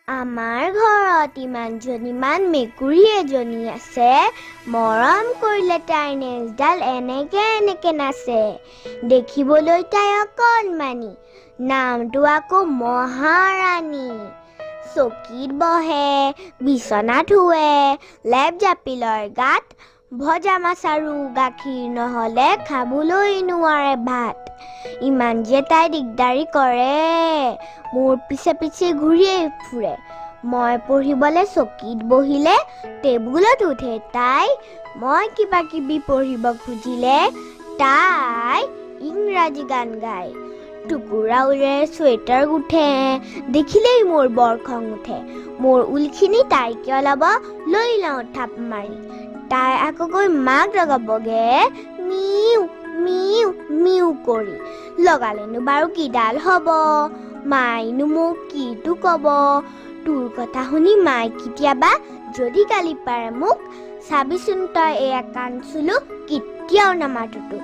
আমাৰ ঘৰত ইমান মেকুৰী এজনী আছে, মৰম কৰিলে তাইৰ নেজডাল এনেকে নাচে। দেখিবলৈ তাই অকণমানি, নামটো আকৌ মহাৰাণী। চকীত বহে, বিচনাত শুৱে, লেপ জাপি লয় গাত, ভজা মাছ আৰু গাখীৰ নহ'লে খাবলৈ নোৱাৰে ভাত। ইমান যে তাই দিগদাৰি কৰে, মোৰ পিছে পিছে ঘূৰিয়ে ফুৰে। মই পঢ়িবলৈ চকীত বহিলে টেবুলত উঠে তাই, মই কিবা কিবি পঢ়িব খুজিলে তাই ইংৰাজী গান গায়। টুকুৰা উৰে চুৱেটাৰ গুঠে, দেখিলেই মোৰ বৰ খং উঠে। মোৰ ঊলখিনি তাই কিয় ল'ব, লৈ লওঁ থাপ মাৰি। তাই আকৌ গৈ মাক লগাবগে মিউ মিউ মিউ কৰি। লগালেনো বাৰু কিডাল হ'ব, মাইনো মোক কিটো ক'ব। তোৰ কথা শুনি মাই কেতিয়াবা যদি গালি পাৰে মোক, চাবিচোন তই এয়া কাণ চুলো কেতিয়াও নামাতো তোক।